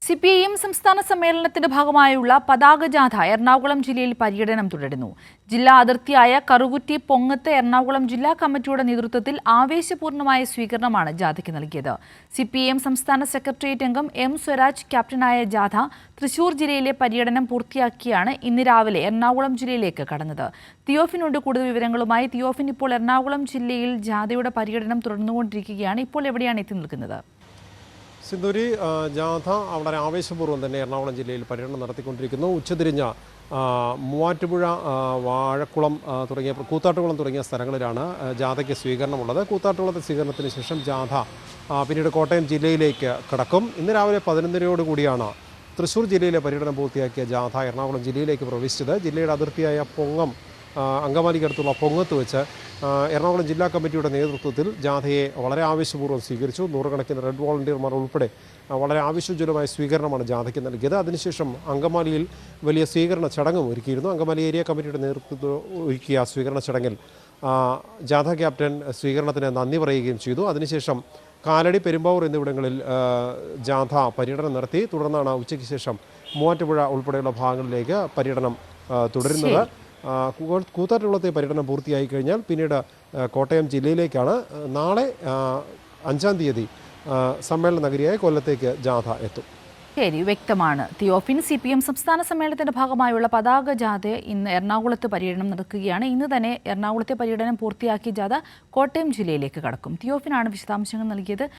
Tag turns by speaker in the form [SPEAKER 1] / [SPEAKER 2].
[SPEAKER 1] CPIM സംസ്ഥാന സമ്മേളനത്തിന്റെ ഭാഗമായുള്ള പതാക ജാഥ എറണാകുളം ജില്ലയിൽ പര്യടനം തുടരുന്നു. ജില്ലാ അതിർത്തിയായ കറുകുറ്റി പൊങ്ങത്ത് എറണാകുളം ജില്ലാ കമ്മിറ്റിയുടെ നേതൃത്വത്തിൽ ആവേശപൂർണമായ സ്വീകരണമാണ് ജാഥയ്ക്ക് നൽകിയത്. സിപിഐഎം സംസ്ഥാന സെക്രട്ടേറിയറ്റ് അംഗം എം സ്വരാജ് ക്യാപ്റ്റനായ ജാഥ തൃശൂർ ജില്ലയിലെ പര്യടനം പൂർത്തിയാക്കിയാണ് ഇന്ന് രാവിലെ എറണാകുളം ജില്ലയിലേക്ക് കടന്നത്. തിയോഫിനുണ്ട് കൂടുതൽ വിവരങ്ങളുമായി. തിയോഫിൻ, ഇപ്പോൾ എറണാകുളം ജില്ലയിൽ ജാഥയുടെ പര്യടനം തുടർന്നുകൊണ്ടിരിക്കുകയാണ്. ഇപ്പോൾ എവിടെയാണ് എത്തി നിൽക്കുന്നത്?
[SPEAKER 2] സിന്ധൂരി, ജാഥ വളരെ ആവേശപൂർവ്വം തന്നെ എറണാകുളം ജില്ലയിൽ പര്യടനം നടത്തിക്കൊണ്ടിരിക്കുന്നു. ഉച്ചതിരിഞ്ഞ മൂവാറ്റുപുഴ, വാഴക്കുളം തുടങ്ങിയ കൂത്താട്ടുകുളം തുടങ്ങിയ സ്ഥലങ്ങളിലാണ് ജാഥയ്ക്ക് സ്വീകരണമുള്ളത്. കൂത്താട്ടുകുളത്തെ സ്വീകരണത്തിന് ശേഷം ജാഥ പിന്നീട് കോട്ടയം ജില്ലയിലേക്ക് കടക്കും. ഇന്ന് രാവിലെ 11:30 തൃശ്ശൂർ ജില്ലയിലെ പര്യടനം പൂർത്തിയാക്കിയ ജാഥ എറണാകുളം ജില്ലയിലേക്ക് പ്രവേശിച്ചത്. ജില്ലയുടെ അതിർത്തിയായ അങ്കമാലിക്കടുത്തുള്ള പൊങ്ങത്ത് വെച്ച് എറണാകുളം ജില്ലാ കമ്മിറ്റിയുടെ നേതൃത്വത്തിൽ ജാഥയെ വളരെ ആവേശപൂർവ്വം സ്വീകരിച്ചു. നൂറുകണക്കിന് റെഡ് വോളണ്ടിയർമാർ ഉൾപ്പെടെ വളരെ ആവേശോജ്വലമായ സ്വീകരണമാണ് ജാഥയ്ക്ക് നൽകിയത്. അതിനുശേഷം അങ്കമാലിയിൽ വലിയ സ്വീകരണ ചടങ്ങും ഒരുക്കിയിരുന്നു. അങ്കമാലി ഏരിയ കമ്മിറ്റിയുടെ നേതൃത്വത്തിൽ ഒരുക്കിയ സ്വീകരണ ചടങ്ങിൽ ജാഥ ക്യാപ്റ്റൻ സ്വീകരണത്തിന് നന്ദി പറയുകയും ചെയ്തു. അതിനുശേഷം കാലടി, പെരുമ്പാവൂർ എന്നിവിടങ്ങളിൽ ജാഥ പര്യടനം നടത്തി. തുടർന്നാണ് ഉച്ചയ്ക്ക് ശേഷം മൂവാറ്റുപുഴ ഉൾപ്പെടെയുള്ള ഭാഗങ്ങളിലേക്ക് പര്യടനം തുടരുന്നത്. കൂത്താട്ടുകുളത്തെ പര്യടനം പൂർത്തിയായി കഴിഞ്ഞാൽ പിന്നീട് കോട്ടയം ജില്ലയിലേക്കാണ്. നാളെ 5-ാം തീയതി സമ്മേളന നഗരിയായ കൊല്ലത്തേക്ക് ജാഥ എത്തും.
[SPEAKER 1] ശരി, വ്യക്തമാണ്. തിയോഫിൻ, സിപിഎം സംസ്ഥാന സമ്മേളനത്തിന്റെ ഭാഗമായുള്ള പതാക ജാഥ ഇന്ന് എറണാകുളത്ത് പര്യടനം നടക്കുകയാണ്. ഇന്ന് തന്നെ എറണാകുളത്തെ പര്യടനം പൂർത്തിയാക്കിയ ജാഥ കോട്ടയം ജില്ലയിലേക്ക് കടക്കും. തിയോഫിനാണ് വിശദാംശങ്ങൾ നൽകിയത്.